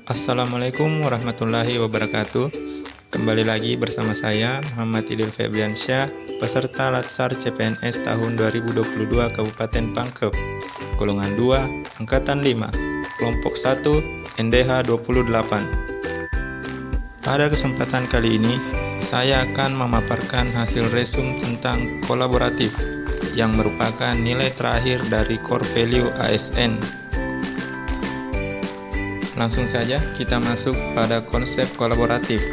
Assalamualaikum warahmatullahi wabarakatuh. Kembali lagi bersama saya Muhammad Idil Febriansyah, peserta Latsar CPNS tahun 2022 Kabupaten Pangkep, golongan 2, angkatan 5, kelompok 1, NDH 28. Pada kesempatan kali ini, saya akan memaparkan hasil resum tentang kolaboratif yang merupakan nilai terakhir dari core value ASN. Langsung saja kita masuk pada konsep kolaboratif.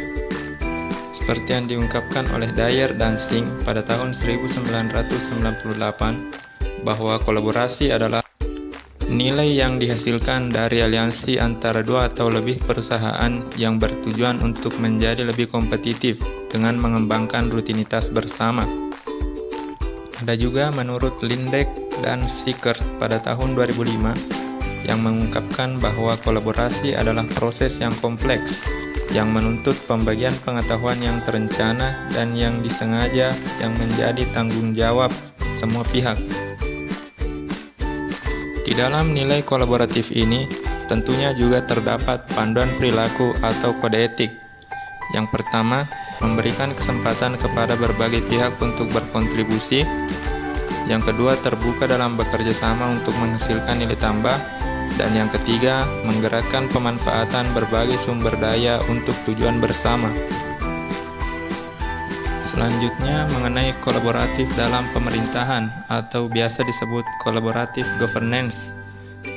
Seperti yang diungkapkan oleh Dyer dan Singh pada tahun 1998, bahwa kolaborasi adalah nilai yang dihasilkan dari aliansi antara dua atau lebih perusahaan yang bertujuan untuk menjadi lebih kompetitif dengan mengembangkan rutinitas bersama. Ada juga menurut Lindeck dan Sickert pada tahun 2005 yang mengungkapkan bahwa kolaborasi adalah proses yang kompleks yang menuntut pembagian pengetahuan yang terencana dan yang disengaja yang menjadi tanggung jawab semua pihak. Di dalam nilai kolaboratif ini tentunya juga terdapat panduan perilaku atau kode etik. Yang pertama, memberikan kesempatan kepada berbagai pihak untuk berkontribusi. Yang kedua, terbuka dalam bekerja sama untuk menghasilkan nilai tambah. Dan yang ketiga, menggerakkan pemanfaatan berbagai sumber daya untuk tujuan bersama. Selanjutnya, mengenai kolaboratif dalam pemerintahan atau biasa disebut collaborative governance,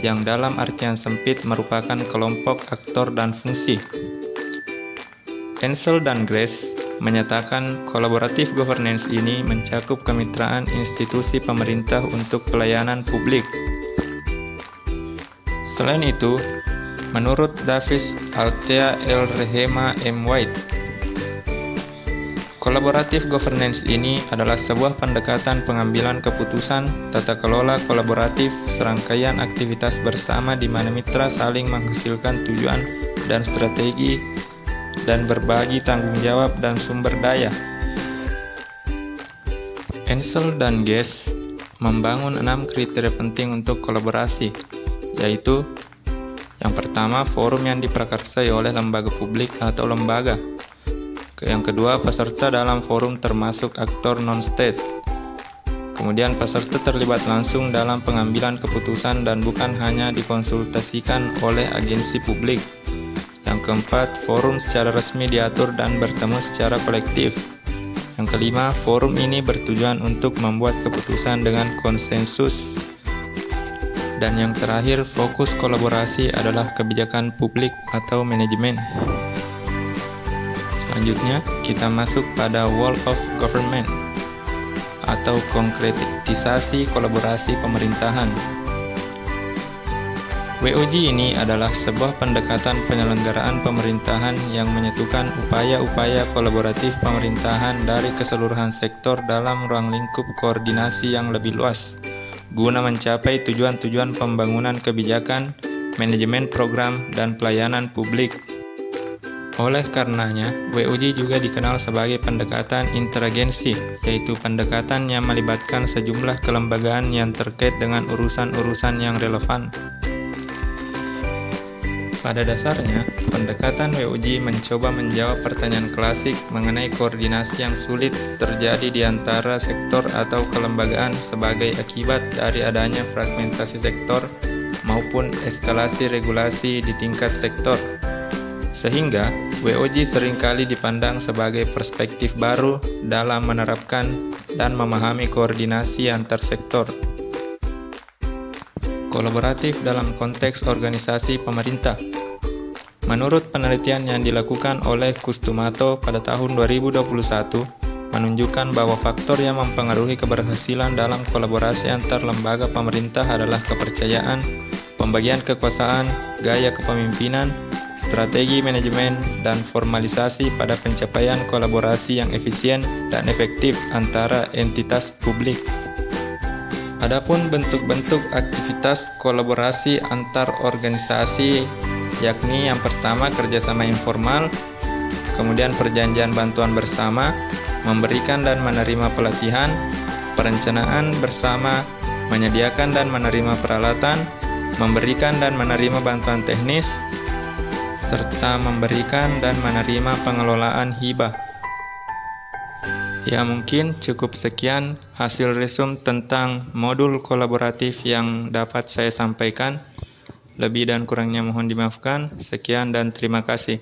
yang dalam artian sempit merupakan kelompok aktor dan fungsi. Ansel dan Grace menyatakan collaborative governance ini mencakup kemitraan institusi pemerintah untuk pelayanan publik. Selain itu, menurut Davis Althea L. Rehema M. White, collaborative governance ini adalah sebuah pendekatan pengambilan keputusan tata kelola kolaboratif serangkaian aktivitas bersama di mana mitra saling menghasilkan tujuan dan strategi dan berbagi tanggung jawab dan sumber daya. Ansel dan Guest membangun 6 kriteria penting untuk kolaborasi, yaitu yang pertama, forum yang diprakarsai oleh lembaga publik atau lembaga. Yang kedua, peserta dalam forum termasuk aktor non-state. Kemudian, peserta terlibat langsung dalam pengambilan keputusan dan bukan hanya dikonsultasikan oleh agensi publik. Yang keempat, forum secara resmi diatur dan bertemu secara kolektif. Yang kelima, forum ini bertujuan untuk membuat keputusan dengan konsensus. Dan yang terakhir, fokus kolaborasi adalah kebijakan publik atau manajemen. Selanjutnya, kita masuk pada World of Government atau konkretisasi kolaborasi pemerintahan. WOG ini adalah sebuah pendekatan penyelenggaraan pemerintahan yang menyatukan upaya-upaya kolaboratif pemerintahan dari keseluruhan sektor dalam ruang lingkup koordinasi yang lebih luas, guna mencapai tujuan-tujuan pembangunan kebijakan, manajemen program, dan pelayanan publik. Oleh karenanya, WOG juga dikenal sebagai pendekatan interagensi, yaitu pendekatan yang melibatkan sejumlah kelembagaan yang terkait dengan urusan-urusan yang relevan. Pada dasarnya, pendekatan WOG mencoba menjawab pertanyaan klasik mengenai koordinasi yang sulit terjadi di antara sektor atau kelembagaan sebagai akibat dari adanya fragmentasi sektor maupun eskalasi regulasi di tingkat sektor. Sehingga, WOG seringkali dipandang sebagai perspektif baru dalam menerapkan dan memahami koordinasi antar sektor. Kolaboratif dalam konteks organisasi pemerintah. Menurut penelitian yang dilakukan oleh Kustumato pada tahun 2021, menunjukkan bahwa faktor yang mempengaruhi keberhasilan dalam kolaborasi antar lembaga pemerintah adalah kepercayaan, pembagian kekuasaan, gaya kepemimpinan, strategi manajemen, dan formalisasi pada pencapaian kolaborasi yang efisien dan efektif antara entitas publik. Adapun bentuk-bentuk aktivitas kolaborasi antar organisasi, yakni yang pertama kerjasama informal, kemudian perjanjian bantuan bersama, memberikan dan menerima pelatihan, perencanaan bersama, menyediakan dan menerima peralatan, memberikan dan menerima bantuan teknis, serta memberikan dan menerima pengelolaan hibah. Ya, mungkin cukup sekian hasil resume tentang modul kolaboratif yang dapat saya sampaikan. Lebih dan kurangnya mohon dimaafkan. Sekian dan terima kasih.